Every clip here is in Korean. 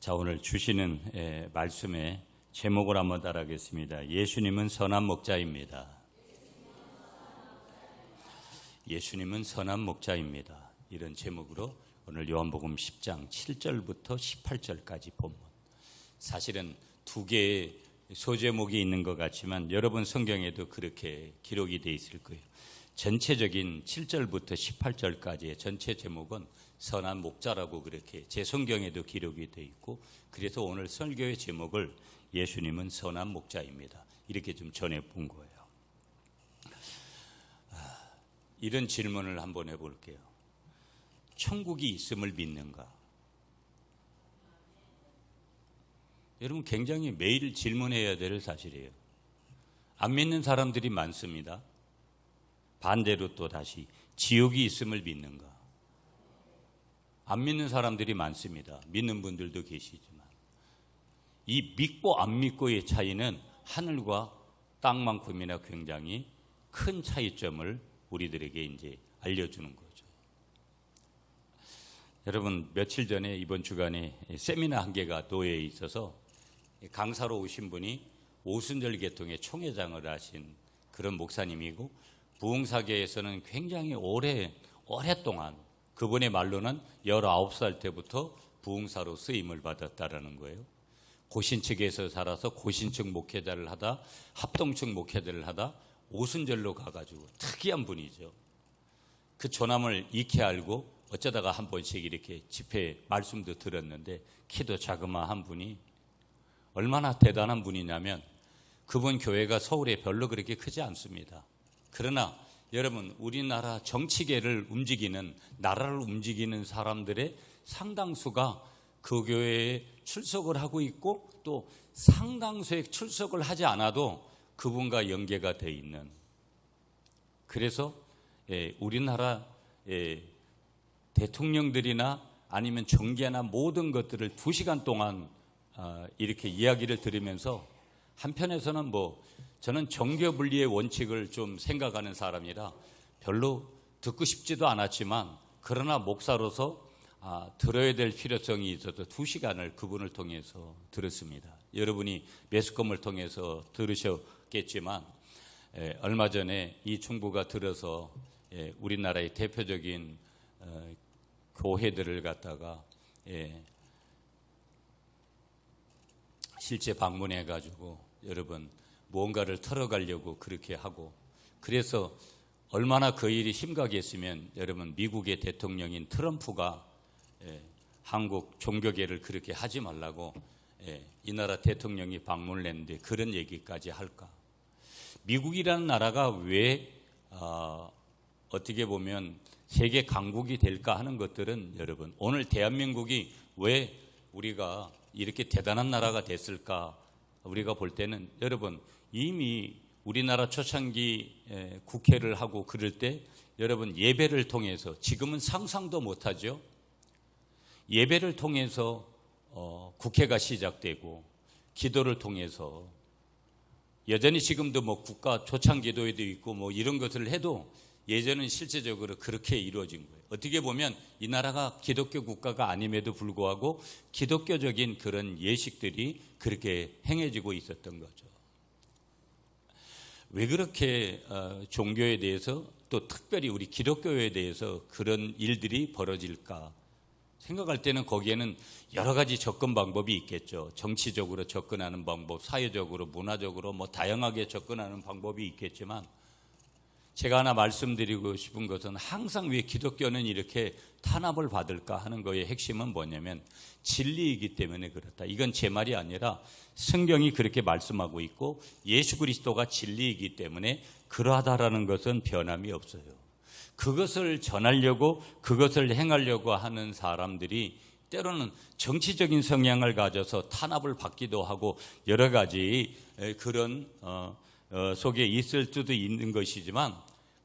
자, 오늘 주시는 말씀의 제목을 한번 따라하겠습니다. 예수님은 선한 목자입니다. 예수님은 선한 목자입니다. 이런 제목으로 오늘 요한복음 10장 7절부터 18절까지 본문. 사실은 두 개의 소제목이 있는 것 같지만 여러분 성경에도 그렇게 기록이 되어 있을 거예요. 전체적인 7절부터 18절까지의 전체 제목은 선한 목자라고 그렇게 제 성경에도 기록이 되어 있고, 그래서 오늘 설교의 제목을 예수님은 선한 목자입니다, 이렇게 좀 전해본 거예요. 이런 질문을 한번 해볼게요. 천국이 있음을 믿는가? 여러분 굉장히 매일 질문해야 될 사실이에요. 안 믿는 사람들이 많습니다. 반대로 또 다시 지옥이 있음을 믿는가? 안 믿는 사람들이 많습니다. 믿는 분들도 계시지만 이 믿고 안 믿고의 차이는 하늘과 땅만큼이나 굉장히 큰 차이점을 우리들에게 이제 알려주는 거죠. 여러분 며칠 전에 이번 주간에 세미나 한 개가 도회에 있어서 강사로 오신 분이 오순절 계통의 총회장을 하신 그런 목사님이고, 부흥사계에서는 굉장히 오랫동안, 그분의 말로는 19살 때부터 부흥사로 쓰임을 받았다라는 거예요. 고신측에서 살아서 고신측 목회자를 하다 합동측 목회자를 하다 오순절로 가가지고 특이한 분이죠. 그 조남을 익히 알고 어쩌다가 한 번씩 이렇게 집회 말씀도 들었는데, 키도 자그마한 분이 얼마나 대단한 분이냐면 그분 교회가 서울에 별로 그렇게 크지 않습니다. 그러나 여러분 우리나라 정치계를 움직이는, 나라를 움직이는 사람들의 상당수가 그 교회에 출석을 하고 있고, 또 상당수의 출석을 하지 않아도 그분과 연계가 돼 있는, 그래서 우리나라 대통령들이나 아니면 정계나 모든 것들을 2시간 동안 이렇게 이야기를 들으면서, 한편에서는 저는 정교분리의 원칙을 좀 생각하는 사람이라 별로 듣고 싶지도 않았지만, 그러나 목사로서 들어야 될 필요성이 있어서 2시간을 그분을 통해서 들었습니다. 여러분이 매스컴을 통해서 들으셨겠지만 얼마 전에 이 충부가 들어서 우리나라의 대표적인 교회들을 갖다가 실제 방문해 가지고 여러분 무언가를 털어가려고 그렇게 하고, 그래서 얼마나 그 일이 심각했으면 여러분 미국의 대통령인 트럼프가 한국 종교계를 그렇게 하지 말라고 이 나라 대통령이 방문을 했는데 그런 얘기까지 할까? 미국이라는 나라가 왜 어떻게 보면 세계 강국이 될까 하는 것들은, 여러분 오늘 대한민국이 왜 우리가 이렇게 대단한 나라가 됐을까? 우리가 볼 때는 여러분 이미 우리나라 초창기 국회를 하고 그럴 때 여러분 예배를 통해서, 지금은 상상도 못하죠. 예배를 통해서 국회가 시작되고, 기도를 통해서, 여전히 지금도 국가 초창기도회도 있고 이런 것을 해도 예전은 실제적으로 그렇게 이루어진 거예요. 어떻게 보면 이 나라가 기독교 국가가 아님에도 불구하고 기독교적인 그런 예식들이 그렇게 행해지고 있었던 거죠. 왜 그렇게 종교에 대해서, 또 특별히 우리 기독교에 대해서 그런 일들이 벌어질까 생각할 때는 거기에는 여러 가지 접근 방법이 있겠죠. 정치적으로 접근하는 방법, 사회적으로, 문화적으로 다양하게 접근하는 방법이 있겠지만, 제가 하나 말씀드리고 싶은 것은 항상 왜 기독교는 이렇게 탄압을 받을까 하는 거의 핵심은 뭐냐면 진리이기 때문에 그렇다. 이건 제 말이 아니라 성경이 그렇게 말씀하고 있고 예수 그리스도가 진리이기 때문에 그러하다라는 것은 변함이 없어요. 그것을 전하려고, 그것을 행하려고 하는 사람들이 때로는 정치적인 성향을 가져서 탄압을 받기도 하고 여러 가지 그런 속에 있을 수도 있는 것이지만,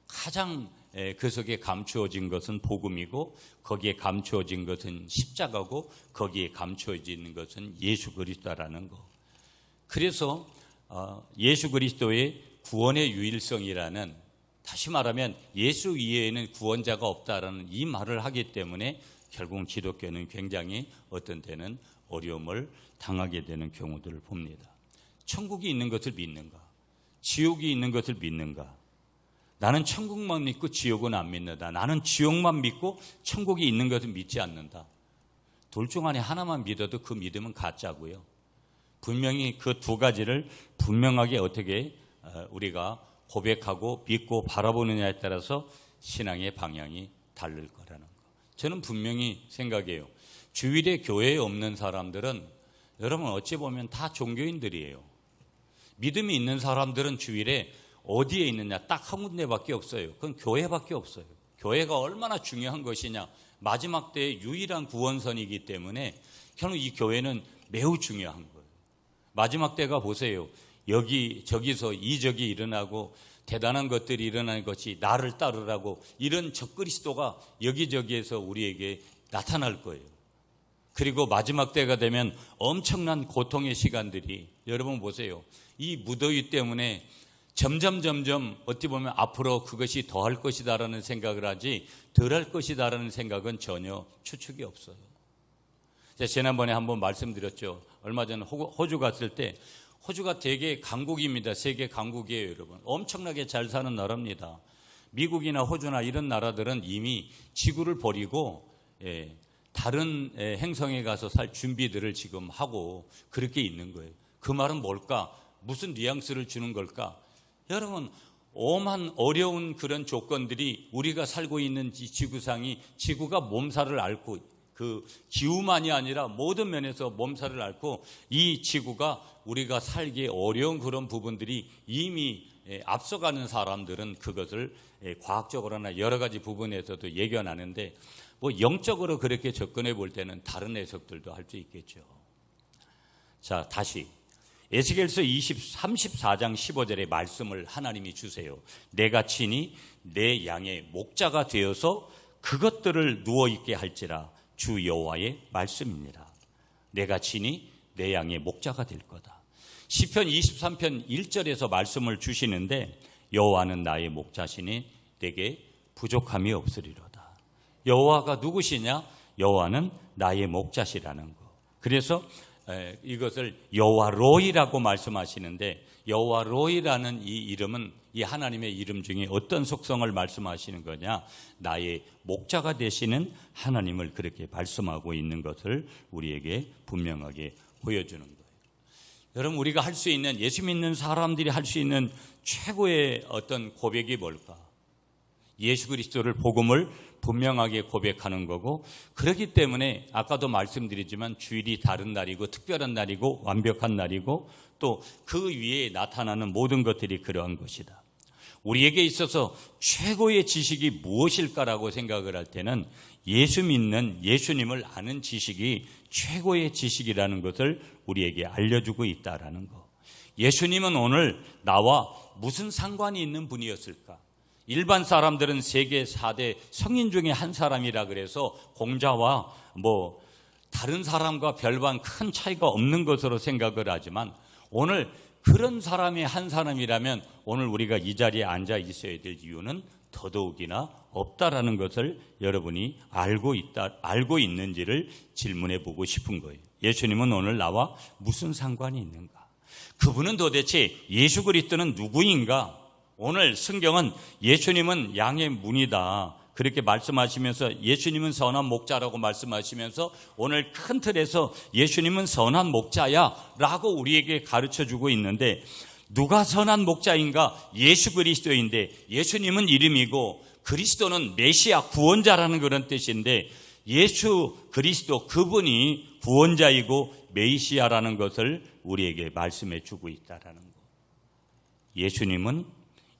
가장 그 속에 감추어진 것은 복음이고, 거기에 감추어진 것은 십자가고, 거기에 감추어진 것은 예수 그리스도라는 것. 그래서 예수 그리스도의 구원의 유일성이라는, 다시 말하면 예수 이외에는 구원자가 없다라는 이 말을 하기 때문에 결국 기독교는 굉장히 어떤 때는 어려움을 당하게 되는 경우들을 봅니다. 천국이 있는 것을 믿는가? 지옥이 있는 것을 믿는가? 나는 천국만 믿고 지옥은 안 믿는다. 나는 지옥만 믿고 천국이 있는 것을 믿지 않는다. 둘 중 안에 하나만 믿어도 그 믿음은 가짜고요. 분명히 그 두 가지를 분명하게 어떻게 우리가 고백하고 믿고 바라보느냐에 따라서 신앙의 방향이 다를 거라는 거. 저는 분명히 생각해요. 주일에 교회에 없는 사람들은 여러분 어찌 보면 다 종교인들이에요. 믿음이 있는 사람들은 주일에 어디에 있느냐? 딱 한 군데밖에 없어요. 그건 교회밖에 없어요. 교회가 얼마나 중요한 것이냐? 마지막 때의 유일한 구원선이기 때문에 저는 이 교회는 매우 중요한 거예요. 마지막 때가 보세요. 저기서 이적이 일어나고 대단한 것들이 일어나는 것이 나를 따르라고 이런 적그리스도가 여기저기에서 우리에게 나타날 거예요. 그리고 마지막 때가 되면 엄청난 고통의 시간들이 여러분 보세요. 이 무더위 때문에 점점 어떻게 보면 앞으로 그것이 더할 것이다라는 생각을 하지 덜할 것이다라는 생각은 전혀 추측이 없어요. 제가 지난번에 한번 말씀드렸죠. 얼마 전에 호주 갔을 때 호주가 되게 강국입니다. 세계 강국이에요, 여러분. 엄청나게 잘 사는 나라입니다. 미국이나 호주나 이런 나라들은 이미 지구를 버리고 다른 행성에 가서 살 준비들을 지금 하고 그렇게 있는 거예요. 그 말은 뭘까? 무슨 뉘앙스를 주는 걸까? 여러분, 엄한 어려운 그런 조건들이 우리가 살고 있는 지구상이 지구가 몸살을 앓고 그 기후만이 아니라 모든 면에서 몸살을 앓고 이 지구가 우리가 살기 어려운 그런 부분들이 이미 앞서가는 사람들은 그것을 과학적으로나 여러 가지 부분에서도 예견하는데 뭐 영적으로 그렇게 접근해 볼 때는 다른 해석들도 할 수 있겠죠. 자, 다시 에스겔서 34장 15절의 말씀을 하나님이 주세요. 내가 친히 내 양의 목자가 되어서 그것들을 누워있게 할지라 주 여호와의 말씀입니다. 내가 친히 내 양의 목자가 될 거다. 시편 23편 1절에서 말씀을 주시는데 여호와는 나의 목자시니 내게 부족함이 없으리로다. 여호와가 누구시냐? 여호와는 나의 목자시라는 거. 그래서 이것을 여호와로이라고 말씀하시는데 여호와로이라는 이 이름은 이 하나님의 이름 중에 어떤 속성을 말씀하시는 거냐? 나의 목자가 되시는 하나님을 그렇게 말씀하고 있는 것을 우리에게 분명하게 보여주는 거예요. 여러분, 우리가 할 수 있는, 예수 믿는 사람들이 할 수 있는 최고의 어떤 고백이 뭘까? 예수 그리스도를 복음을 분명하게 고백하는 거고, 그렇기 때문에 아까도 말씀드리지만 주일이 다른 날이고 특별한 날이고 완벽한 날이고 또 그 위에 나타나는 모든 것들이 그러한 것이다. 우리에게 있어서 최고의 지식이 무엇일까라고 생각을 할 때는 예수 믿는 예수님을 아는 지식이 최고의 지식이라는 것을 우리에게 알려주고 있다라는 거. 예수님은 오늘 나와 무슨 상관이 있는 분이었을까? 일반 사람들은 세계 4대 성인 중에 한 사람이라 그래서 공자와 다른 사람과 별반 큰 차이가 없는 것으로 생각을 하지만 오늘 그런 사람이 한 사람이라면 오늘 우리가 이 자리에 앉아 있어야 될 이유는 더더욱이나 없다라는 것을 여러분이 알고 있는지를 질문해 보고 싶은 거예요. 예수님은 오늘 나와 무슨 상관이 있는가? 그분은 도대체 예수 그리스도는 누구인가? 오늘 성경은 예수님은 양의 문이다 그렇게 말씀하시면서 예수님은 선한 목자라고 말씀하시면서 오늘 큰 틀에서 예수님은 선한 목자야 라고 우리에게 가르쳐주고 있는데 누가 선한 목자인가? 예수 그리스도인데 예수님은 이름이고 그리스도는 메시아 구원자라는 그런 뜻인데 예수 그리스도 그분이 구원자이고 메시아라는 것을 우리에게 말씀해 주고 있다라는 거. 예수님은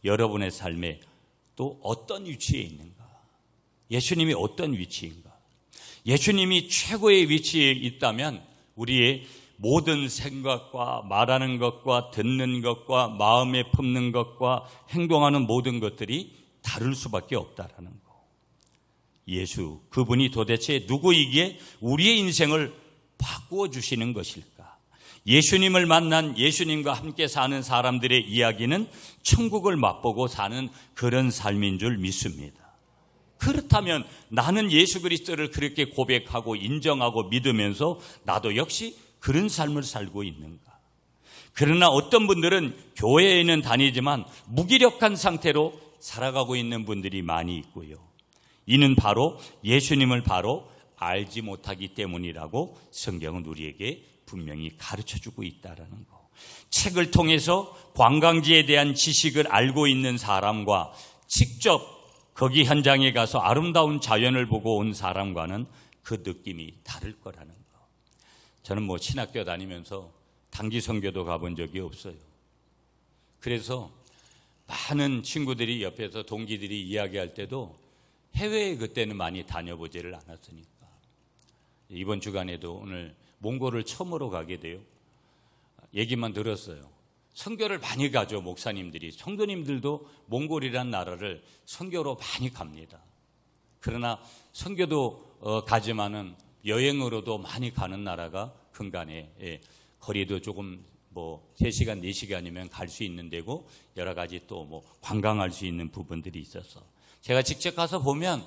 여러분의 삶에 또 어떤 위치에 있는가? 예수님이 어떤 위치인가? 예수님이 최고의 위치에 있다면 우리의 모든 생각과 말하는 것과 듣는 것과 마음에 품는 것과 행동하는 모든 것들이 다를 수밖에 없다라는 거. 예수, 그분이 도대체 누구이기에 우리의 인생을 바꾸어 주시는 것일까? 예수님을 만난 예수님과 함께 사는 사람들의 이야기는 천국을 맛보고 사는 그런 삶인 줄 믿습니다. 그렇다면 나는 예수 그리스도를 그렇게 고백하고 인정하고 믿으면서 나도 역시 그런 삶을 살고 있는가? 그러나 어떤 분들은 교회에는 다니지만 무기력한 상태로 살아가고 있는 분들이 많이 있고요. 이는 바로 예수님을 바로 알지 못하기 때문이라고 성경은 우리에게 분명히 가르쳐주고 있다는 거. 책을 통해서 관광지에 대한 지식을 알고 있는 사람과 직접 거기 현장에 가서 아름다운 자연을 보고 온 사람과는 그 느낌이 다를 거라는 거. 저는 신학교 다니면서 단기 선교도 가본 적이 없어요. 그래서 많은 친구들이 옆에서 동기들이 이야기할 때도 해외에 그때는 많이 다녀보지를 않았으니까. 이번 주간에도 오늘 몽골을 처음으로 가게 돼요. 얘기만 들었어요. 선교를 많이 가죠, 목사님들이. 성도님들도 몽골이란 나라를 선교로 많이 갑니다. 그러나 선교도 가지만은 여행으로도 많이 가는 나라가 근간에 거리도 조금 3시간, 4시간이면 갈 수 있는 데고 여러 가지 또 관광할 수 있는 부분들이 있어서 제가 직접 가서 보면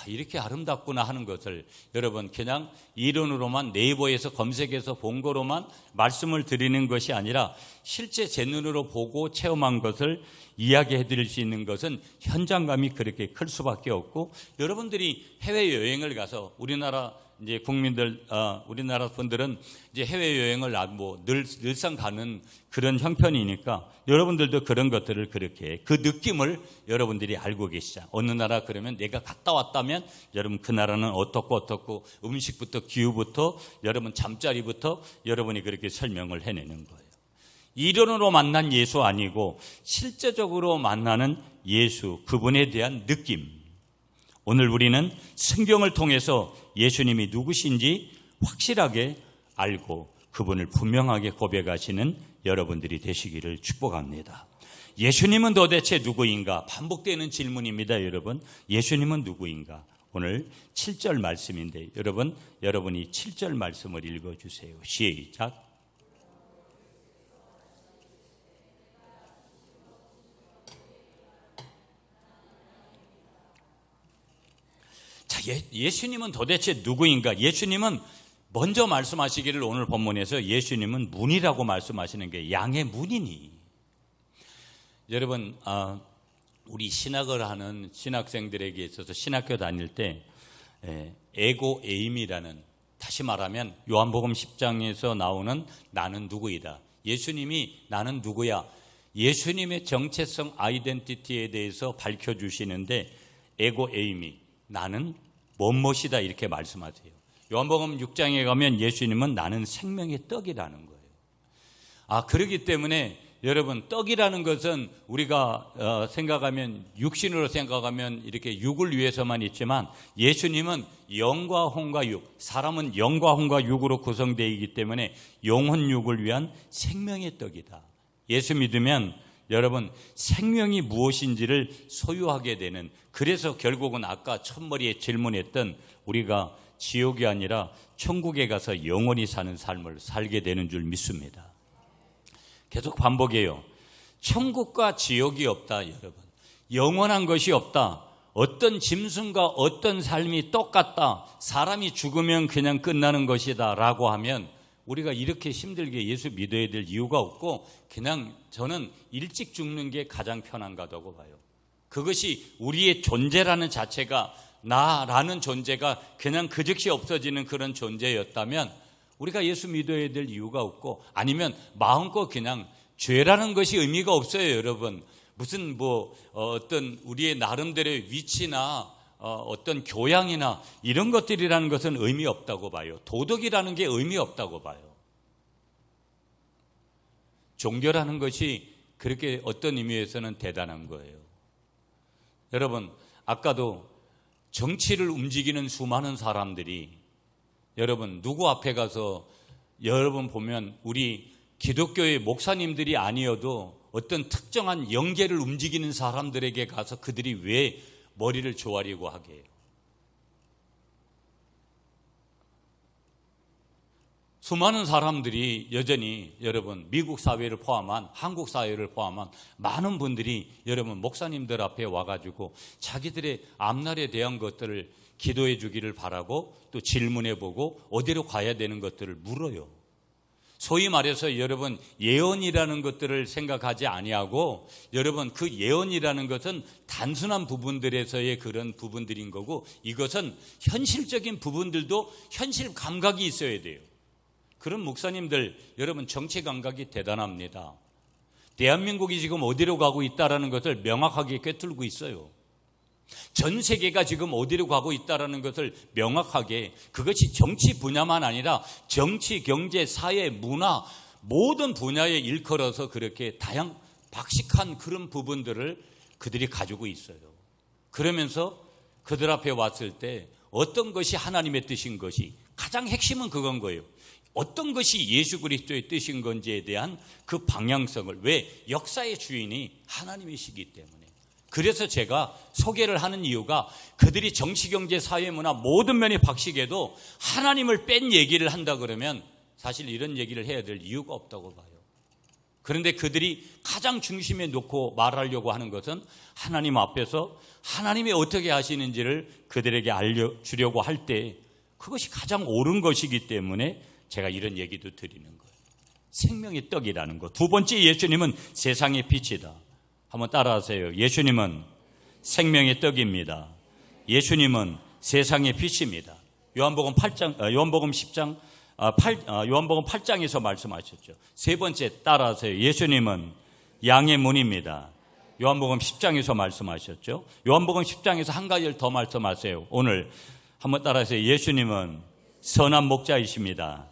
이렇게 아름답구나 하는 것을 여러분 그냥 이론으로만 네이버에서 검색해서 본 거로만 말씀을 드리는 것이 아니라 실제 제 눈으로 보고 체험한 것을 이야기해 드릴 수 있는 것은 현장감이 그렇게 클 수밖에 없고, 여러분들이 해외여행을 가서 우리나라 이제 국민들, 우리나라 분들은 이제 해외여행을 늘상 가는 그런 형편이니까 여러분들도 그런 것들을 그렇게 그 느낌을 여러분들이 알고 계시죠. 어느 나라 그러면 내가 갔다 왔다면 여러분 그 나라는 어떻고 음식부터 기후부터 여러분 잠자리부터 여러분이 그렇게 설명을 해내는 거예요. 이론으로 만난 예수 아니고 실제적으로 만나는 예수, 그분에 대한 느낌. 오늘 우리는 성경을 통해서 예수님이 누구신지 확실하게 알고 그분을 분명하게 고백하시는 여러분들이 되시기를 축복합니다. 예수님은 도대체 누구인가? 반복되는 질문입니다, 여러분. 예수님은 누구인가? 오늘 7절 말씀인데 여러분이 7절 말씀을 읽어주세요. 시작. 예수님은 도대체 누구인가? 예수님은 먼저 말씀하시기를 오늘 본문에서 예수님은 문이라고 말씀하시는 게 양의 문이니. 여러분, 우리 신학을 하는 신학생들에게 있어서 신학교 다닐 때 에고 에임이라는, 다시 말하면 요한복음 10장에서 나오는 나는 누구이다. 예수님이 나는 누구야? 예수님의 정체성 아이덴티티에 대해서 밝혀주시는데 에고 에임이 나는 무엇이다 이렇게 말씀하세요. 요한복음 6장에 가면 예수님은 나는 생명의 떡이라는 거예요. 그렇기 때문에 여러분 떡이라는 것은 우리가 생각하면 육신으로 생각하면 이렇게 육을 위해서만 있지만 예수님은 영과 혼과 육, 사람은 영과 혼과 육으로 구성되어 있기 때문에 영혼 육을 위한 생명의 떡이다. 예수 믿으면 여러분 생명이 무엇인지를 소유하게 되는, 그래서 결국은 아까 첫머리에 질문했던 우리가 지옥이 아니라 천국에 가서 영원히 사는 삶을 살게 되는 줄 믿습니다. 계속 반복해요. 천국과 지옥이 없다, 여러분. 영원한 것이 없다. 어떤 짐승과 어떤 삶이 똑같다. 사람이 죽으면 그냥 끝나는 것이다 라고 하면 우리가 이렇게 힘들게 예수 믿어야 될 이유가 없고, 그냥 저는 일찍 죽는 게 가장 편한가다고 봐요. 그것이 우리의 존재라는 자체가, 나라는 존재가 그냥 그 즉시 없어지는 그런 존재였다면 우리가 예수 믿어야 될 이유가 없고, 아니면 마음껏 그냥 죄라는 것이 의미가 없어요, 여러분. 무슨 어떤 우리의 나름대로의 위치나 어떤 교양이나 이런 것들이라는 것은 의미 없다고 봐요. 도덕이라는 게 의미 없다고 봐요. 종교라는 것이 그렇게 어떤 의미에서는 대단한 거예요. 여러분, 아까도 정치를 움직이는 수많은 사람들이, 여러분 누구 앞에 가서 여러분 보면 우리 기독교의 목사님들이 아니어도 어떤 특정한 영계를 움직이는 사람들에게 가서 그들이 왜 머리를 조아리고 하게 해요? 수많은 사람들이 여전히 여러분 미국 사회를 포함한 한국 사회를 포함한 많은 분들이 여러분 목사님들 앞에 와가지고 자기들의 앞날에 대한 것들을 기도해 주기를 바라고 또 질문해 보고 어디로 가야 되는 것들을 물어요. 소위 말해서 여러분 예언이라는 것들을 생각하지 아니하고 여러분 그 예언이라는 것은 단순한 부분들에서의 그런 부분들인 거고 이것은 현실적인 부분들도 현실 감각이 있어야 돼요. 그런 목사님들 여러분 정치 감각이 대단합니다. 대한민국이 지금 어디로 가고 있다는 것을 명확하게 꿰뚫고 있어요. 전 세계가 지금 어디로 가고 있다는 것을 명확하게 그것이 정치 분야만 아니라 정치, 경제, 사회, 문화 모든 분야에 일컬어서 그렇게 박식한 그런 부분들을 그들이 가지고 있어요. 그러면서 그들 앞에 왔을 때 어떤 것이 하나님의 뜻인 것이 가장 핵심은 그건 거예요. 어떤 것이 예수 그리스도의 뜻인 건지에 대한 그 방향성을 왜 역사의 주인이 하나님이시기 때문에 그래서 제가 소개를 하는 이유가 그들이 정치, 경제, 사회, 문화 모든 면이 박식해도 하나님을 뺀 얘기를 한다 그러면 사실 이런 얘기를 해야 될 이유가 없다고 봐요. 그런데 그들이 가장 중심에 놓고 말하려고 하는 것은 하나님 앞에서 하나님이 어떻게 하시는지를 그들에게 알려주려고 할 때 그것이 가장 옳은 것이기 때문에 제가 이런 얘기도 드리는 거예요. 생명의 떡이라는 것. 두 번째, 예수님은 세상의 빛이다. 한번 따라하세요. 예수님은 생명의 떡입니다. 예수님은 세상의 빛입니다. 요한복음 8장에서 말씀하셨죠. 세 번째 따라하세요. 예수님은 양의 문입니다. 요한복음 10장에서 말씀하셨죠. 요한복음 10장에서 한 가지를 더 말씀하세요. 오늘 한번 따라하세요. 예수님은 선한 목자이십니다.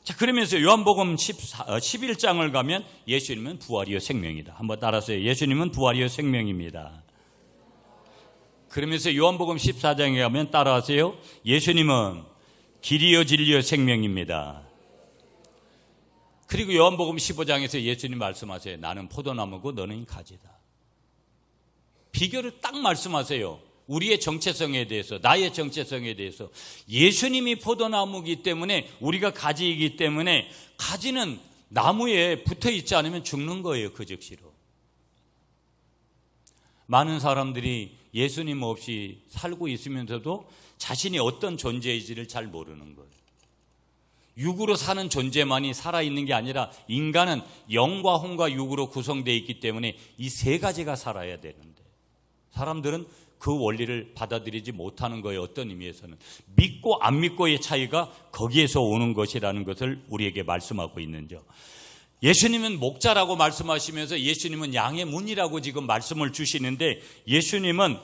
자, 그러면서 요한복음 11장을 가면 예수님은 부활이요 생명이다. 한번 따라서요. 예수님은 부활이요 생명입니다. 그러면서 요한복음 14장에 가면 따라하세요. 예수님은 길이요 진리요 생명입니다. 그리고 요한복음 15장에서 예수님 말씀하세요. 나는 포도나무고 너는 가지다. 비결을 딱 말씀하세요. 우리의 정체성에 대해서, 나의 정체성에 대해서. 예수님이 포도나무이기 때문에 우리가 가지이기 때문에 가지는 나무에 붙어 있지 않으면 죽는 거예요. 그 즉시로. 많은 사람들이 예수님 없이 살고 있으면서도 자신이 어떤 존재인지를 잘 모르는 거예요. 육으로 사는 존재만이 살아있는 게 아니라 인간은 영과 혼과 육으로 구성되어 있기 때문에 이 세 가지가 살아야 되는데 사람들은 그 원리를 받아들이지 못하는 거예요. 어떤 의미에서는 믿고 안 믿고의 차이가 거기에서 오는 것이라는 것을 우리에게 말씀하고 있는죠. 예수님은 목자라고 말씀하시면서 예수님은 양의 문이라고 지금 말씀을 주시는데 예수님은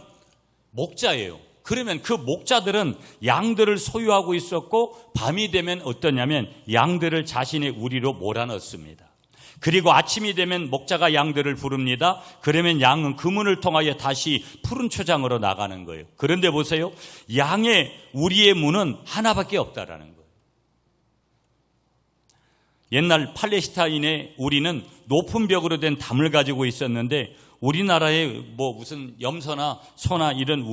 목자예요. 그러면 그 목자들은 양들을 소유하고 있었고 밤이 되면 어떠냐면 양들을 자신의 우리로 몰아넣습니다. 그리고 아침이 되면 목자가 양들을 부릅니다. 그러면 양은 그 문을 통하여 다시 푸른 초장으로 나가는 거예요. 그런데 보세요. 우리의 문은 하나밖에 없다라는 거예요. 옛날 팔레스타인의 우리는 높은 벽으로 된 담을 가지고 있었는데 우리나라의 무슨 염소나 소나 이런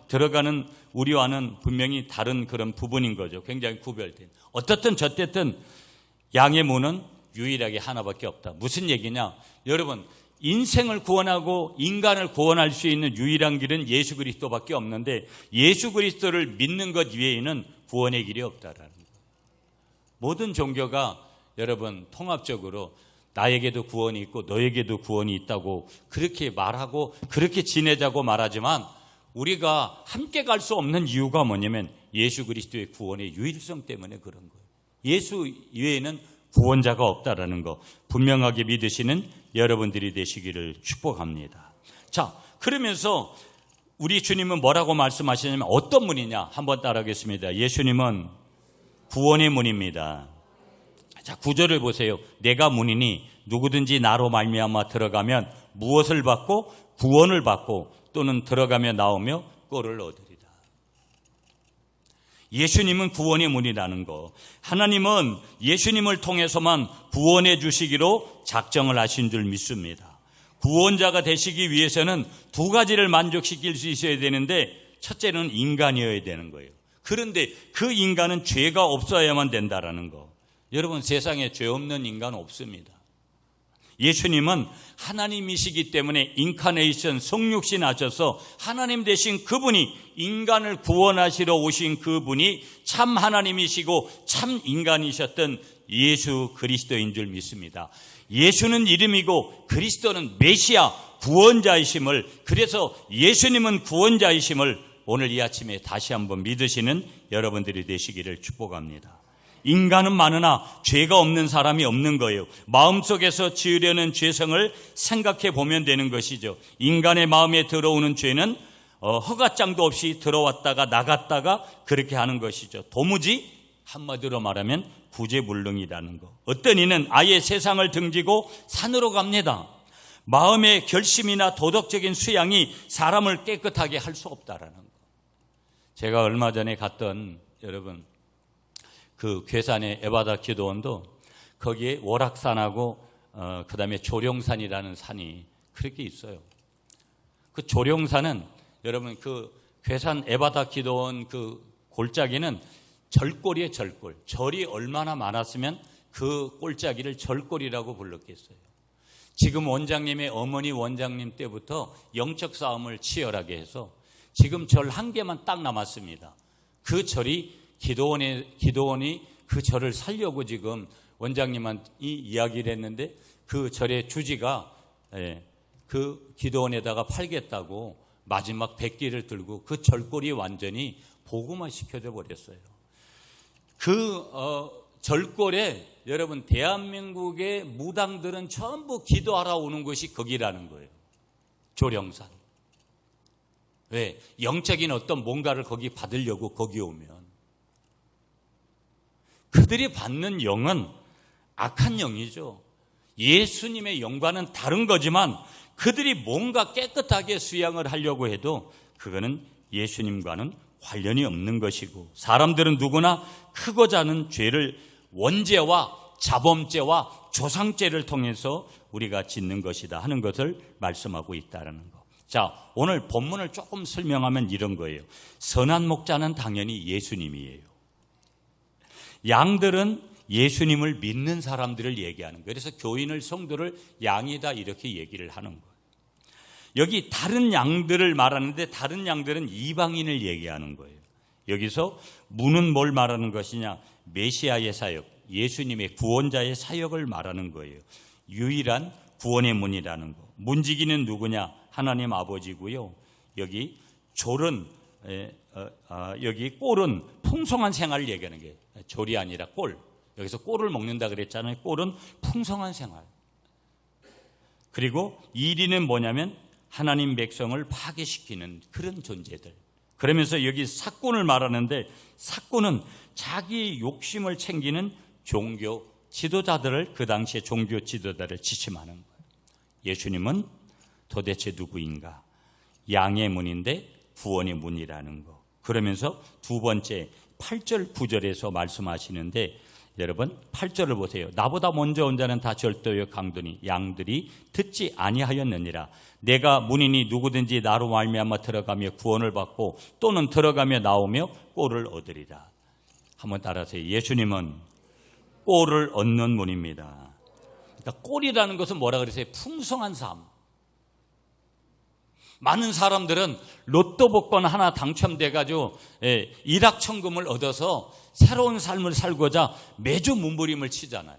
들어가는 우리와는 분명히 다른 그런 부분인 거죠. 굉장히 구별된. 어떻든 저쨌든 양의 문은 유일하게 하나밖에 없다. 무슨 얘기냐? 여러분, 인생을 구원하고 인간을 구원할 수 있는 유일한 길은 예수 그리스도밖에 없는데 예수 그리스도를 믿는 것 외에는 구원의 길이 없다라는 거예요. 모든 종교가 여러분 통합적으로 나에게도 구원이 있고 너에게도 구원이 있다고 그렇게 말하고 그렇게 지내자고 말하지만 우리가 함께 갈 수 없는 이유가 뭐냐면 예수 그리스도의 구원의 유일성 때문에 그런 거예요. 예수 외에는 구원자가 없다라는 거 분명하게 믿으시는 여러분들이 되시기를 축복합니다. 자, 그러면서 우리 주님은 뭐라고 말씀하시냐면 어떤 문이냐? 한번 따라하겠습니다. 예수님은 구원의 문입니다. 자, 9절을 보세요. 내가 문이니 누구든지 나로 말미암아 들어가면 무엇을 받고 구원을 받고 또는 들어가며 나오며 꼴을 얻으리라. 예수님은 구원의 문이라는 거. 하나님은 예수님을 통해서만 구원해 주시기로 작정을 하신 줄 믿습니다. 구원자가 되시기 위해서는 두 가지를 만족시킬 수 있어야 되는데 첫째는 인간이어야 되는 거예요. 그런데 그 인간은 죄가 없어야만 된다라는 거. 여러분, 세상에 죄 없는 인간은 없습니다. 예수님은 하나님이시기 때문에 인카네이션, 성육신 하셔서 하나님 되신 그분이, 인간을 구원하시러 오신 그분이 참 하나님이시고 참 인간이셨던 예수 그리스도인 줄 믿습니다. 예수는 이름이고 그리스도는 메시아, 구원자이심을, 그래서 예수님은 구원자이심을 오늘 이 아침에 다시 한번 믿으시는 여러분들이 되시기를 축복합니다. 인간은 많으나 죄가 없는 사람이 없는 거예요. 마음속에서 지으려는 죄성을 생각해 보면 되는 것이죠. 인간의 마음에 들어오는 죄는 허가장도 없이 들어왔다가 나갔다가 그렇게 하는 것이죠. 도무지 한마디로 말하면 구제불능이라는 거. 어떤 이는 아예 세상을 등지고 산으로 갑니다. 마음의 결심이나 도덕적인 수양이 사람을 깨끗하게 할 수 없다라는 거. 제가 얼마 전에 갔던, 여러분, 그 괴산의 에바다 기도원도 거기에 월악산하고 그다음에 조룡산이라는 산이 그렇게 있어요. 그 조룡산은 여러분, 그 괴산 에바다 기도원 그 골짜기는 절골이에요. 절골. 절이 얼마나 많았으면 그 골짜기를 절골이라고 불렀겠어요. 지금 원장님의 어머니 원장님 때부터 영적 싸움을 치열하게 해서 지금 절 한 개만 딱 남았습니다. 그 절이 기도원이 그 절을 살려고 지금 원장님한테 이야기를 했는데, 그 절의 주지가 그 기도원에다가 팔겠다고 마지막 백기를 들고 그 절골이 완전히 복음화 시켜져 버렸어요. 그 절골에 여러분, 대한민국의 무당들은 전부 기도하러 오는 곳이 거기라는 거예요. 조령산. 왜? 영적인 어떤 뭔가를 거기 받으려고 거기 오면. 그들이 받는 영은 악한 영이죠. 예수님의 영과는 다른 거지만 그들이 뭔가 깨끗하게 수양을 하려고 해도 그거는 예수님과는 관련이 없는 것이고, 사람들은 누구나 크고 작은 죄를 원죄와 자범죄와 조상죄를 통해서 우리가 짓는 것이다 하는 것을 말씀하고 있다는 거. 자, 오늘 본문을 조금 설명하면 이런 거예요. 선한 목자는 당연히 예수님이에요. 양들은 예수님을 믿는 사람들을 얘기하는 거예요. 그래서 교인을, 성도를 양이다 이렇게 얘기를 하는 거예요. 여기 다른 양들을 말하는데 다른 양들은 이방인을 얘기하는 거예요. 여기서 문은 뭘 말하는 것이냐? 메시아의 사역, 예수님의 구원자의 사역을 말하는 거예요. 유일한 구원의 문이라는 거. 문지기는 누구냐? 하나님 아버지고요. 여기 졸은, 여기 꼴은 풍성한 생활을 얘기하는 게, 졸이 아니라 꼴. 여기서 꼴을 먹는다 그랬잖아요. 꼴은 풍성한 생활. 그리고 이리는 뭐냐면 하나님 백성을 파괴시키는 그런 존재들. 그러면서 여기 사꾼을 말하는데, 사꾼은 자기 욕심을 챙기는 종교 지도자들을, 그 당시에 종교 지도자를 지침하는 거예요. 예수님은 도대체 누구인가? 양의 문인데 구원의 문이라는 거. 그러면서 두 번째 8절 9절에서 말씀하시는데, 여러분 8절을 보세요. 나보다 먼저 온 자는 다 절도요 강도니 양들이 듣지 아니하였느니라. 내가 문이니 누구든지 나로 말미암아 들어가며 구원을 받고 또는 들어가며 나오며 꼴을 얻으리라. 한번 따라하세요. 예수님은 꼴을 얻는 문입니다. 그러니까 꼴이라는 것은 뭐라 그러세요? 풍성한 삶. 많은 사람들은 로또 복권 하나 당첨돼가지고 일확천금을 얻어서 새로운 삶을 살고자 매주 몸부림을 치잖아요.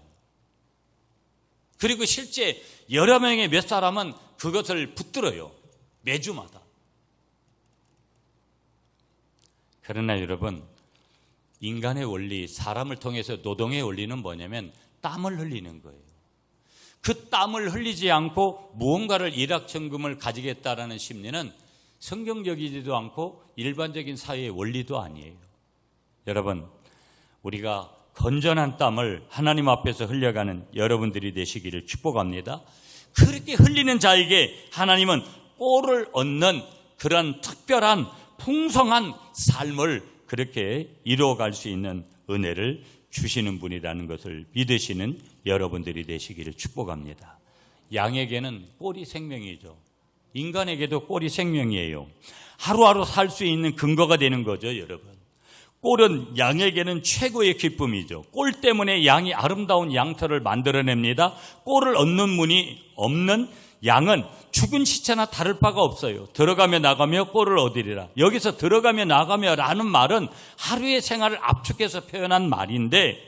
그리고 실제 여러 명의 몇 사람은 그것을 붙들어요. 매주마다. 그러나 여러분, 인간의 원리, 사람을 통해서 노동의 원리는 뭐냐면 땀을 흘리는 거예요. 그 땀을 흘리지 않고 무언가를 일확천금을 가지겠다라는 심리는 성경적이지도 않고 일반적인 사회의 원리도 아니에요. 여러분, 우리가 건전한 땀을 하나님 앞에서 흘려가는 여러분들이 되시기를 축복합니다. 그렇게 흘리는 자에게 하나님은 꼴을 얻는 그런 특별한 풍성한 삶을 그렇게 이루어갈 수 있는 은혜를 주시는 분이라는 것을 믿으시는 여러분들이 되시기를 축복합니다. 양에게는 꼴이 생명이죠. 인간에게도 꼴이 생명이에요. 하루하루 살 수 있는 근거가 되는 거죠, 여러분. 꼴은 양에게는 최고의 기쁨이죠. 꼴 때문에 양이 아름다운 양털을 만들어냅니다. 꼴을 얻는 분이 없는 양은 죽은 시체나 다를 바가 없어요. 들어가며 나가며 꼴을 얻으리라. 여기서 들어가며 나가며 라는 말은 하루의 생활을 압축해서 표현한 말인데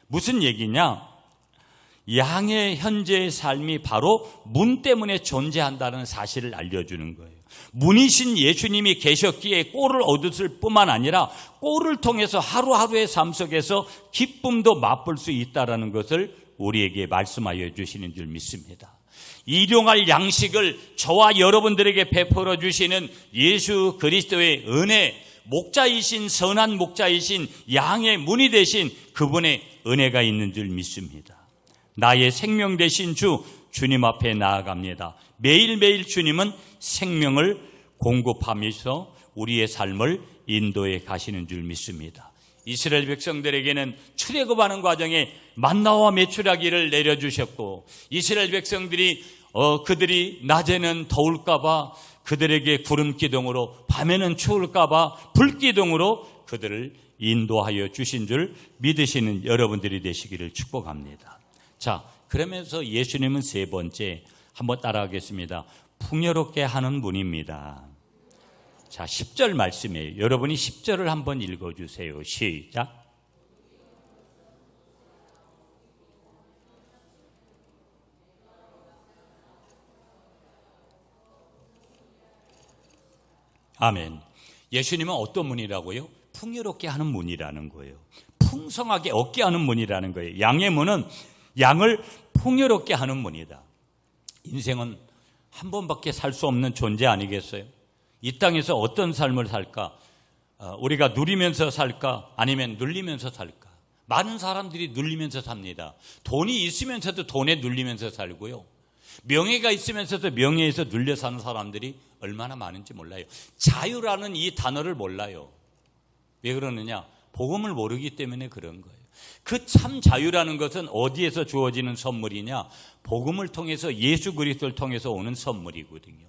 무슨 얘기냐? 양의 현재의 삶이 바로 문 때문에 존재한다는 사실을 알려주는 거예요. 문이신 예수님이 계셨기에 꼴을 얻었을 뿐만 아니라 꼴을 통해서 하루하루의 삶 속에서 기쁨도 맛볼 수 있다는 것을 우리에게 말씀하여 주시는 줄 믿습니다. 일용할 양식을 저와 여러분들에게 베풀어 주시는 예수 그리스도의 은혜, 목자이신 선한 목자이신 양의 문이 되신 그분의 은혜가 있는 줄 믿습니다. 나의 생명 되신 주님 앞에 나아갑니다. 매일매일 주님은 생명을 공급하면서 우리의 삶을 인도해 가시는 줄 믿습니다. 이스라엘 백성들에게는 출애굽하는 과정에 만나와 메추라기를 내려주셨고 이스라엘 백성들이 그들이 낮에는 더울까 봐 그들에게 구름 기둥으로 밤에는 추울까 봐 불 기둥으로 그들을 인도하여 주신 줄 믿으시는 여러분들이 되시기를 축복합니다. 자, 그러면서 예수님은 세 번째 한번 따라하겠습니다. 풍요롭게 하는 분입니다. 자, 10절 말씀이에요. 여러분이 10절을 한번 읽어주세요. 시작. 아멘. 예수님은 어떤 분이라고요? 풍요롭게 하는 분이라는 거예요. 풍성하게 얻게 하는 분이라는 거예요. 양의 문은 양을 풍요롭게 하는 분이다. 인생은 한 번밖에 살 수 없는 존재 아니겠어요? 이 땅에서 어떤 삶을 살까? 우리가 누리면서 살까? 아니면 눌리면서 살까? 많은 사람들이 눌리면서 삽니다. 돈이 있으면서도 돈에 눌리면서 살고요. 명예가 있으면서도 명예에서 눌려 사는 사람들이 얼마나 많은지 몰라요. 자유라는 이 단어를 몰라요. 왜 그러느냐? 복음을 모르기 때문에 그런 거예요. 그 참 자유라는 것은 어디에서 주어지는 선물이냐? 복음을 통해서 예수 그리스도를 통해서 오는 선물이거든요.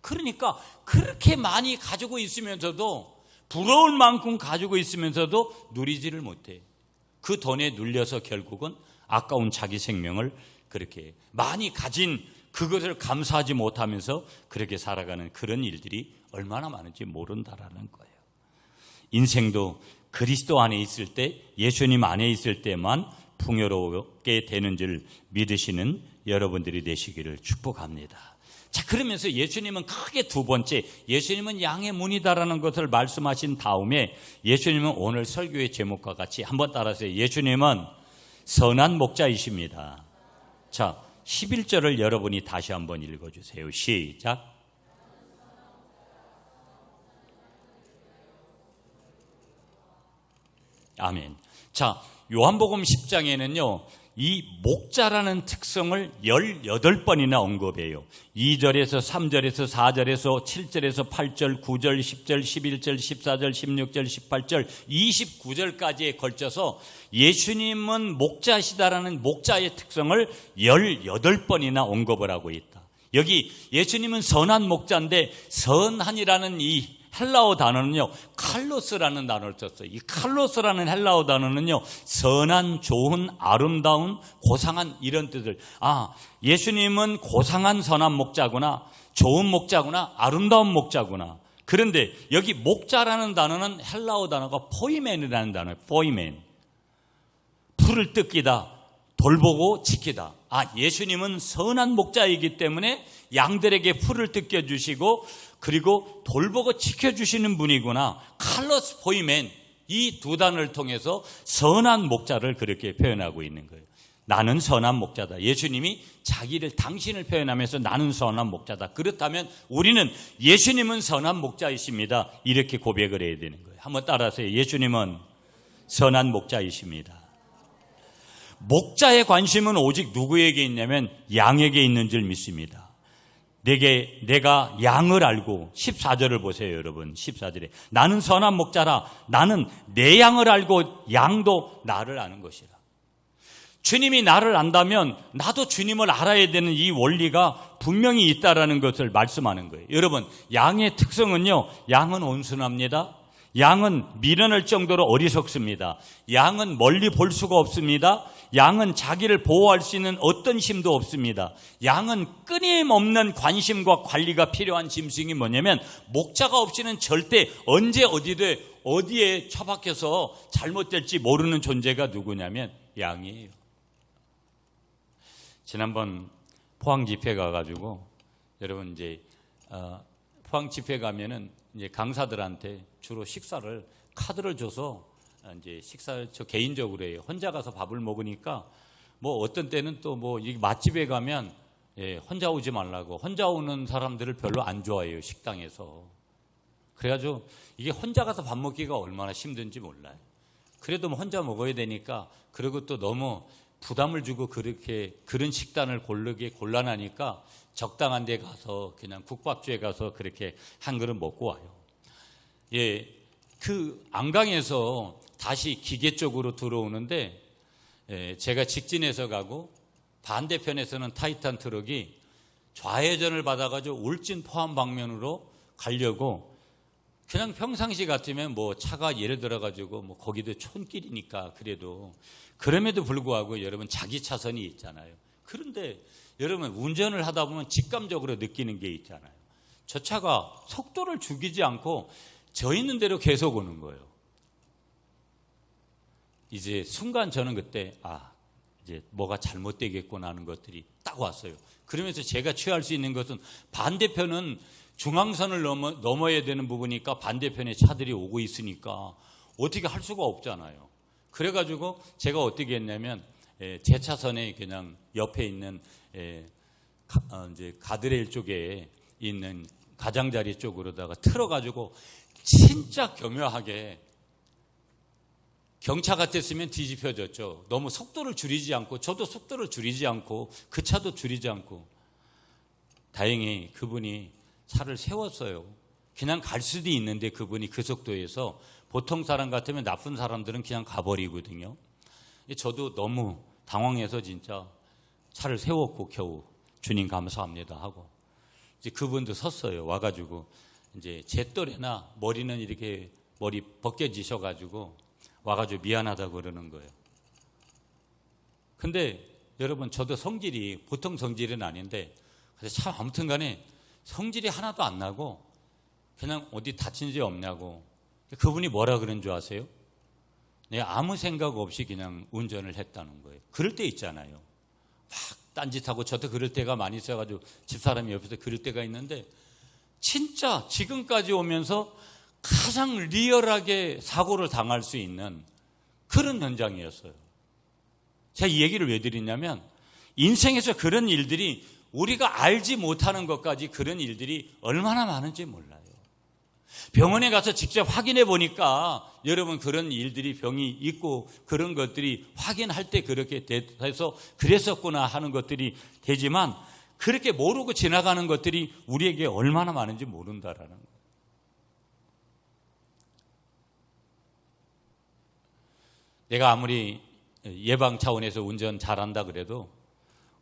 그러니까 그렇게 많이 가지고 있으면서도 부러울 만큼 가지고 있으면서도 누리지를 못해. 그 돈에 눌려서 결국은 아까운 자기 생명을 그렇게 많이 가진 그것을 감사하지 못하면서 그렇게 살아가는 그런 일들이 얼마나 많은지 모른다라는 거예요. 인생도 그리스도 안에 있을 때, 예수님 안에 있을 때만 풍요롭게 되는 줄 믿으시는 여러분들이 되시기를 축복합니다. 자, 그러면서 예수님은 크게 두 번째, 예수님은 양의 문이다라는 것을 말씀하신 다음에 예수님은 오늘 설교의 제목과 같이 한번 따라하세요. 예수님은 선한 목자이십니다. 자, 11절을 여러분이 다시 한번 읽어주세요. 시작. 아멘. 자, 요한복음 10장에는요, 이 목자라는 특성을 18번이나 언급해요. 2절에서 3절에서 4절에서 7절에서 8절, 9절, 10절, 11절, 14절, 16절, 18절, 29절까지에 걸쳐서 예수님은 목자시다라는 목자의 특성을 18번이나 언급을 하고 있다. 여기 예수님은 선한 목자인데 선한이라는 이 헬라어 단어는요, 칼로스라는 단어를 썼어요. 이 칼로스라는 헬라어 단어는요, 선한, 좋은, 아름다운, 고상한 이런 뜻을. 예수님은 고상한 선한 목자구나, 좋은 목자구나, 아름다운 목자구나. 그런데 여기 목자라는 단어는 헬라어 단어가 포이맨이라는 단어예요. 포이맨. 풀을 뜯기다, 돌보고 지키다. 예수님은 선한 목자이기 때문에 양들에게 풀을 뜯겨주시고 그리고 돌보고 지켜주시는 분이구나. 칼로스 포이맨, 이 두 단어를 통해서 선한 목자를 그렇게 표현하고 있는 거예요. 나는 선한 목자다. 예수님이 자기를 당신을 표현하면서 나는 선한 목자다. 그렇다면 우리는 예수님은 선한 목자이십니다. 이렇게 고백을 해야 되는 거예요. 한번 따라하세요. 예수님은 선한 목자이십니다. 목자의 관심은 오직 누구에게 있냐면 양에게 있는 줄 믿습니다. 내가 양을 알고 14절을 보세요. 여러분 14절에 나는 선한 목자라 나는 내 양을 알고 양도 나를 아는 것이라. 주님이 나를 안다면 나도 주님을 알아야 되는 이 원리가 분명히 있다라는 것을 말씀하는 거예요. 여러분 양의 특성은요, 양은 온순합니다. 양은 미련할 정도로 어리석습니다. 양은 멀리 볼 수가 없습니다. 양은 자기를 보호할 수 있는 어떤 힘도 없습니다. 양은 끊임없는 관심과 관리가 필요한 짐승이 뭐냐면 목자가 없이는 절대 언제 어디에 처박혀서 잘못될지 모르는 존재가 누구냐면 양이에요. 지난번 포항 집회 가가지고 여러분 이제 포항 집회 가면은 이제 강사들한테 주로 식사를 카드를 줘서 이제 식사를 저 개인적으로 해요. 혼자 가서 밥을 먹으니까 뭐 어떤 때는 또 뭐 맛집에 가면 혼자 오지 말라고, 혼자 오는 사람들을 별로 안 좋아해요, 식당에서. 그래가지고 이게 혼자 가서 밥 먹기가 얼마나 힘든지 몰라요. 그래도 뭐 혼자 먹어야 되니까, 그리고 또 너무 부담을 주고 그렇게 그런 식단을 고르기 곤란하니까 적당한 데 가서 그냥 국밥집에 가서 그렇게 한 그릇 먹고 와요. 그 안강에서 다시 기계 쪽으로 들어오는데 제가 직진해서 가고 반대편에서는 타이탄 트럭이 좌회전을 받아가지고 울진 포항 방면으로 가려고, 그냥 평상시 같으면 뭐 차가 예를 들어가지고 뭐 거기도 촌길이니까 그럼에도 불구하고 여러분 자기 차선이 있잖아요. 그런데 여러분 운전을 하다 보면 직감적으로 느끼는 게 있잖아요. 저 차가 속도를 죽이지 않고 저 있는 대로 계속 오는 거예요. 이제 순간 저는 그때 이제 뭐가 잘못되겠구나 하는 것들이 딱 왔어요. 그러면서 제가 취할 수 있는 것은 반대편은 중앙선을 넘어야 되는 부분이니까 반대편에 차들이 오고 있으니까 어떻게 할 수가 없잖아요. 그래가지고 제가 어떻게 했냐면 제 차선에 그냥 옆에 있는 이제 가드레일 쪽에 있는 가장자리 쪽으로다가 틀어가지고 진짜 교묘하게, 경차 같았으면 뒤집혀졌죠. 너무 속도를 줄이지 않고, 저도 속도를 줄이지 않고 그 차도 줄이지 않고, 다행히 그분이 차를 세웠어요. 그냥 갈 수도 있는데 그분이 그 속도에서, 보통 사람 같으면 나쁜 사람들은 그냥 가버리거든요. 저도 너무 당황해서 진짜 차를 세웠고 겨우 주님 감사합니다 하고, 이제 그분도 섰어요. 와가지고 이제 제 또래나 머리는 이렇게 머리 벗겨지셔가지고 와가지고 미안하다고 그러는 거예요. 근데 여러분 저도 성질이 보통 성질은 아닌데, 그래서 참 아무튼 간에 성질이 하나도 안 나고 그냥 어디 다친 데 없냐고. 그분이 뭐라 그런 줄 아세요? 내가 아무 생각 없이 그냥 운전을 했다는 거예요. 그럴 때 있잖아요. 막 딴짓하고, 저도 그럴 때가 많이 있어가지고 집사람이 옆에서 그럴 때가 있는데, 진짜 지금까지 오면서 가장 리얼하게 사고를 당할 수 있는 그런 현장이었어요. 제가 이 얘기를 왜 드리냐면, 인생에서 그런 일들이, 우리가 알지 못하는 것까지 그런 일들이 얼마나 많은지 몰라요. 병원에 가서 직접 확인해 보니까 여러분 그런 일들이, 병이 있고 그런 것들이 확인할 때 그렇게 돼서 그랬었구나 하는 것들이 되지만, 그렇게 모르고 지나가는 것들이 우리에게 얼마나 많은지 모른다라는 거예요. 내가 아무리 예방 차원에서 운전 잘한다 그래도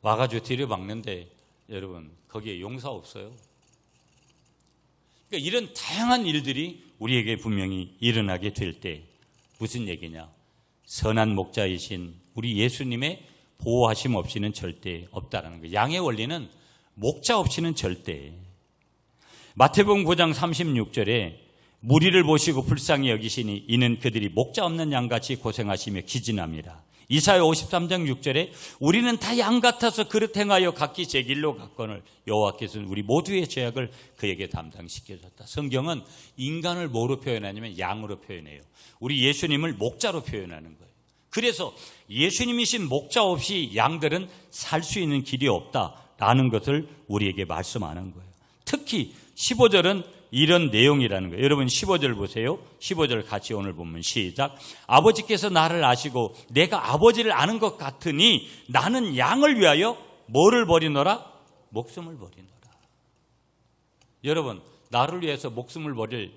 와가지고 뒤를 막는데 여러분 거기에 용서 없어요. 그러니까 이런 다양한 일들이 우리에게 분명히 일어나게 될 때 무슨 얘기냐? 선한 목자이신 우리 예수님의 보호하심 없이는 절대 없다라는 거예요. 양의 원리는 목자 없이는 절대. 마태복음 9장 36절에 무리를 보시고 불쌍히 여기시니 이는 그들이 목자 없는 양같이 고생하시며 기진합니다. 이사야 53장 6절에 우리는 다 양 같아서 그릇 행하여 각기 제 길로 갔거늘 여호와께서는 우리 모두의 죄악을 그에게 담당시켜줬다. 성경은 인간을 뭐로 표현하냐면 양으로 표현해요. 우리 예수님을 목자로 표현하는 거예요. 그래서 예수님이신 목자 없이 양들은 살 수 있는 길이 없다라는 것을 우리에게 말씀하는 거예요. 특히 15절은 이런 내용이라는 거예요. 여러분 15절 보세요. 15절 같이 오늘 보면 시작. 아버지께서 나를 아시고 내가 아버지를 아는 것 같으니 나는 양을 위하여 뭐를 버리노라? 목숨을 버리노라. 여러분 나를 위해서 목숨을 버릴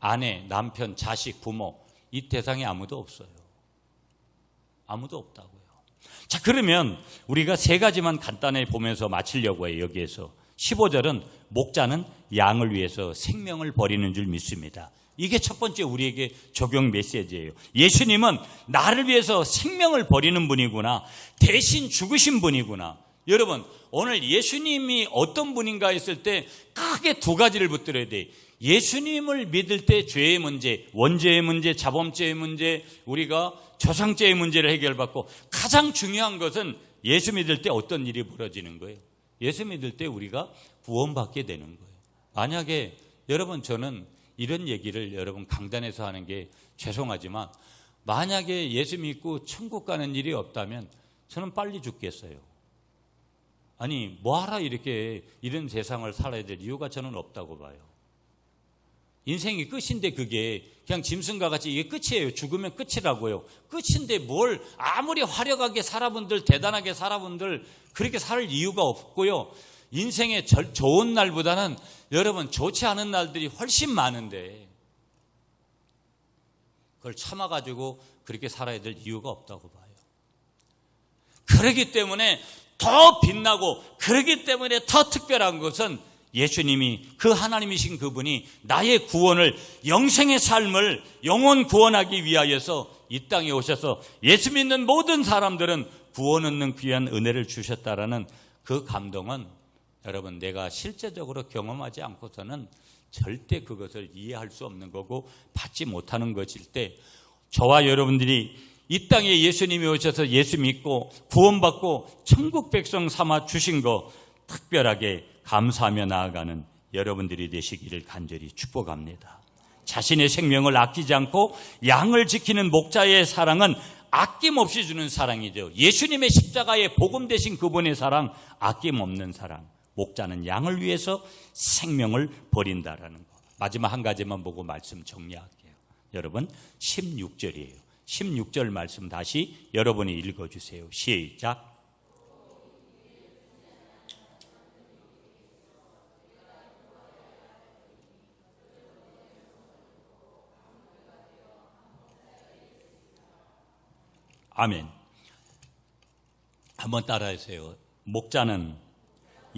아내, 남편, 자식, 부모 이 대상에 아무도 없어요. 아무도 없다고요. 자, 그러면 우리가 세 가지만 간단히 보면서 마치려고 해요. 여기에서 15절은 목자는 양을 위해서 생명을 버리는 줄 믿습니다. 이게 첫 번째 우리에게 적용 메시지예요. 예수님은 나를 위해서 생명을 버리는 분이구나. 대신 죽으신 분이구나. 여러분, 오늘 예수님이 어떤 분인가 했을 때 크게 두 가지를 붙들어야 돼. 예수님을 믿을 때 죄의 문제, 원죄의 문제, 자범죄의 문제, 우리가 조상죄의 문제를 해결받고, 가장 중요한 것은 예수 믿을 때 어떤 일이 벌어지는 거예요. 예수 믿을 때 우리가 구원받게 되는 거예요. 만약에 여러분, 저는 이런 얘기를 여러분 강단에서 하는 게 죄송하지만, 만약에 예수 믿고 천국 가는 일이 없다면 저는 빨리 죽겠어요. 아니, 뭐하라 이렇게 이런 세상을 살아야 될 이유가 저는 없다고 봐요. 인생이 끝인데 그게 그냥 짐승과 같이 이게 끝이에요. 죽으면 끝이라고요. 끝인데 뭘 아무리 화려하게 살아분들, 대단하게 살아분들 그렇게 살 이유가 없고요. 인생의 좋은 날보다는 여러분 좋지 않은 날들이 훨씬 많은데 그걸 참아가지고 그렇게 살아야 될 이유가 없다고 봐요. 그렇기 때문에 더 빛나고, 그렇기 때문에 더 특별한 것은 예수님이, 그 하나님이신 그분이 나의 구원을, 영생의 삶을 영원 구원하기 위하여서 이 땅에 오셔서 예수 믿는 모든 사람들은 구원 얻는 귀한 은혜를 주셨다라는 그 감동은 여러분 내가 실제적으로 경험하지 않고서는 절대 그것을 이해할 수 없는 거고 받지 못하는 것일 때, 저와 여러분들이 이 땅에 예수님이 오셔서 예수 믿고 구원받고 천국 백성 삼아 주신 거 특별하게 감사하며 나아가는 여러분들이 되시기를 간절히 축복합니다. 자신의 생명을 아끼지 않고 양을 지키는 목자의 사랑은 아낌없이 주는 사랑이죠. 예수님의 십자가에 복음 되신 그분의 사랑, 아낌없는 사랑. 목자는 양을 위해서 생명을 버린다라는 거. 마지막 한 가지만 보고 말씀 정리할게요. 여러분, 16절이에요. 16절 말씀 다시 여러분이 읽어주세요. 시작. 아멘. 한번 따라하세요. 목자는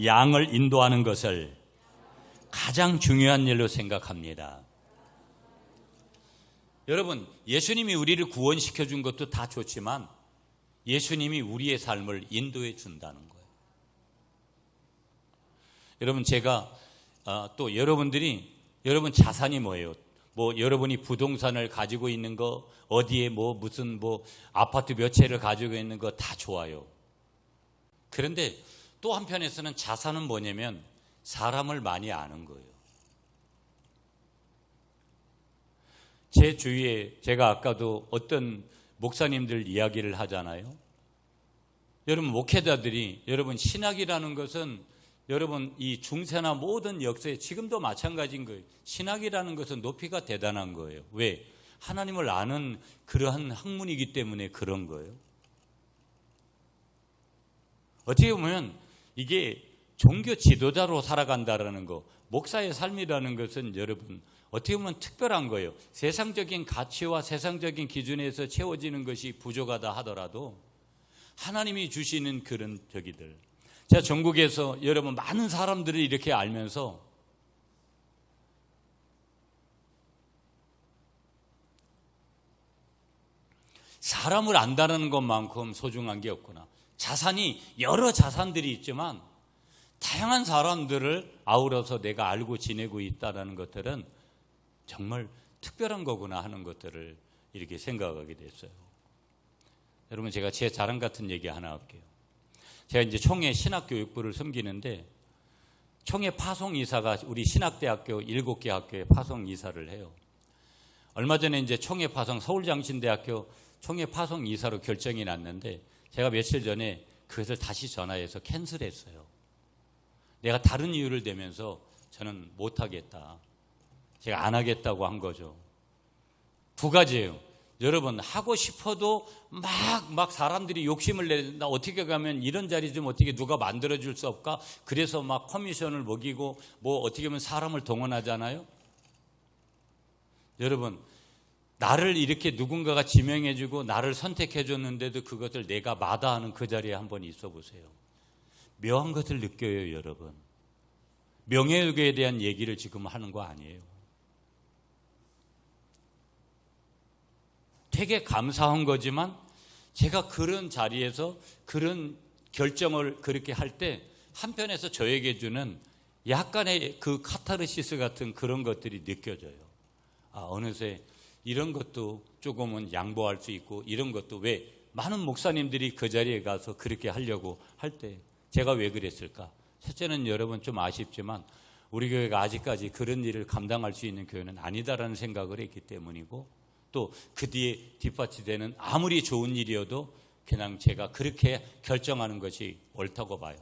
양을 인도하는 것을 가장 중요한 일로 생각합니다. 여러분, 예수님이 우리를 구원시켜 준 것도 다 좋지만 예수님이 우리의 삶을 인도해 준다는 거예요. 여러분, 제가 또 여러분들이, 여러분 자산이 뭐예요? 뭐 여러분이 부동산을 가지고 있는 거, 어디에 뭐 무슨 뭐 아파트 몇 채를 가지고 있는 거 다 좋아요. 그런데 또 한편에서는 자산은 뭐냐면 사람을 많이 아는 거예요. 제 주위에 제가 아까도 어떤 목사님들 이야기를 하잖아요. 여러분, 목회자들이, 여러분 신학이라는 것은 여러분 이 중세나 모든 역사에 지금도 마찬가지인 거예요. 신학이라는 것은 높이가 대단한 거예요. 왜? 하나님을 아는 그러한 학문이기 때문에 그런 거예요. 어떻게 보면 이게 종교 지도자로 살아간다라는 거, 목사의 삶이라는 것은 여러분 어떻게 보면 특별한 거예요. 세상적인 가치와 세상적인 기준에서 채워지는 것이 부족하다 하더라도 하나님이 주시는 그런 저기들. 제가 전국에서 여러분 많은 사람들을 이렇게 알면서 사람을 안다는 것만큼 소중한 게 없구나. 자산이 여러 자산들이 있지만 다양한 사람들을 아우러서 내가 알고 지내고 있다는 것들은 정말 특별한 거구나 하는 것들을 이렇게 생각하게 됐어요. 여러분, 제가 제 자랑 같은 얘기 하나 할게요. 제가 이제 총회 신학교육부를 섬기는데 총회 파송이사가 우리 신학대학교 7개 학교에 파송이사를 해요. 얼마 전에 이제 총회 파송 서울장신대학교 총회 파송이사로 결정이 났는데 제가 며칠 전에 그것을 다시 전화해서 캔슬했어요. 내가 다른 이유를 대면서 저는 못하겠다. 제가 안 하겠다고 한 거죠. 두 가지예요. 여러분, 하고 싶어도 막 사람들이 욕심을 내나 어떻게 가면 이런 자리 좀 어떻게 누가 만들어줄 수 없까? 그래서 막 커미션을 먹이고 뭐 어떻게 보면 사람을 동원하잖아요. 여러분, 나를 이렇게 누군가가 지명해주고 나를 선택해줬는데도 그것을 내가 마다하는 그 자리에 한번 있어 보세요. 묘한 것을 느껴요, 여러분. 명예욕에 대한 얘기를 지금 하는 거 아니에요. 되게 감사한 거지만 제가 그런 자리에서 그런 결정을 그렇게 할 때 한편에서 저에게 주는 약간의 그 카타르시스 같은 그런 것들이 느껴져요. 어느새 이런 것도 조금은 양보할 수 있고, 이런 것도 왜 많은 목사님들이 그 자리에 가서 그렇게 하려고 할 때 제가 왜 그랬을까? 첫째는 여러분 좀 아쉽지만 우리 교회가 아직까지 그런 일을 감당할 수 있는 교회는 아니다라는 생각을 했기 때문이고, 또 그 뒤에 뒷받침되는 아무리 좋은 일이어도 그냥 제가 그렇게 결정하는 것이 옳다고 봐요.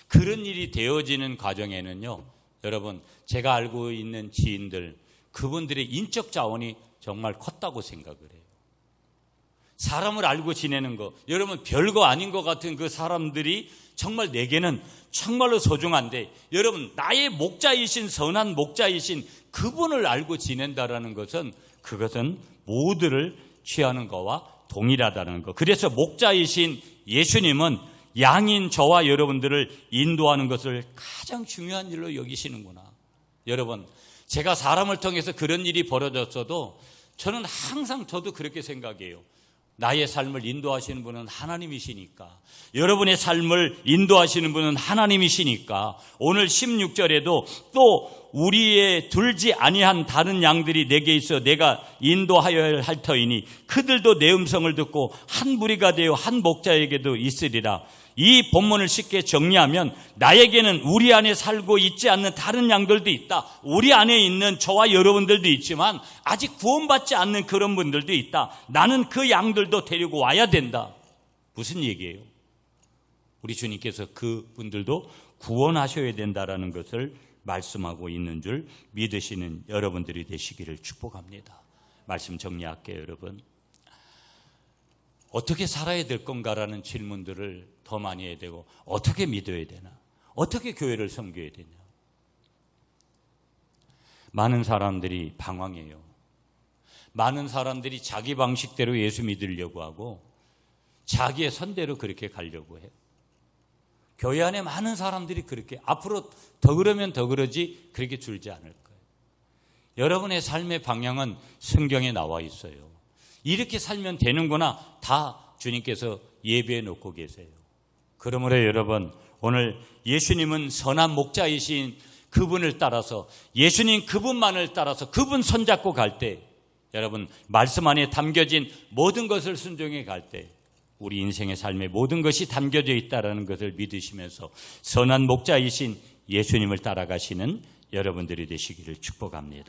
그런 일이 되어지는 과정에는요, 여러분, 제가 알고 있는 지인들, 그분들의 인적 자원이 정말 컸다고 생각을 해요. 사람을 알고 지내는 거, 여러분 별거 아닌 것 같은 그 사람들이 정말 내게는 정말로 소중한데, 여러분 나의 목자이신, 선한 목자이신 그분을 알고 지낸다라는 것은, 그것은 모두를 취하는 것과 동일하다는 것. 그래서 목자이신 예수님은 양인 저와 여러분들을 인도하는 것을 가장 중요한 일로 여기시는구나. 여러분, 제가 사람을 통해서 그런 일이 벌어졌어도 저는 항상 저도 그렇게 생각해요. 나의 삶을 인도하시는 분은 하나님이시니까, 여러분의 삶을 인도하시는 분은 하나님이시니까, 오늘 16절에도 또 우리의 들지 아니한 다른 양들이 내게 있어 내가 인도하여야 할 터이니 그들도 내 음성을 듣고 한 무리가 되어 한 목자에게도 있으리라. 이 본문을 쉽게 정리하면, 나에게는 우리 안에 살고 있지 않는 다른 양들도 있다. 우리 안에 있는 저와 여러분들도 있지만 아직 구원받지 않는 그런 분들도 있다. 나는 그 양들도 데리고 와야 된다. 무슨 얘기예요? 우리 주님께서 그 분들도 구원하셔야 된다라는 것을 말씀하고 있는 줄 믿으시는 여러분들이 되시기를 축복합니다. 말씀 정리할게요. 여러분, 어떻게 살아야 될 건가라는 질문들을 더 많이 해야 되고, 어떻게 믿어야 되나, 어떻게 교회를 섬겨야 되냐. 많은 사람들이 방황해요. 많은 사람들이 자기 방식대로 예수 믿으려고 하고 자기의 선대로 그렇게 가려고 해요. 교회 안에 많은 사람들이 그렇게, 앞으로 더 그러면 더 그러지 그렇게 줄지 않을 거예요. 여러분의 삶의 방향은 성경에 나와 있어요. 이렇게 살면 되는구나, 다 주님께서 예배해 놓고 계세요. 그러므로 여러분, 오늘 예수님은 선한 목자이신 그분을 따라서, 예수님 그분만을 따라서 그분 손잡고 갈 때, 여러분 말씀 안에 담겨진 모든 것을 순종해 갈 때 우리 인생의 삶에 모든 것이 담겨져 있다는 것을 믿으시면서 선한 목자이신 예수님을 따라가시는 여러분들이 되시기를 축복합니다.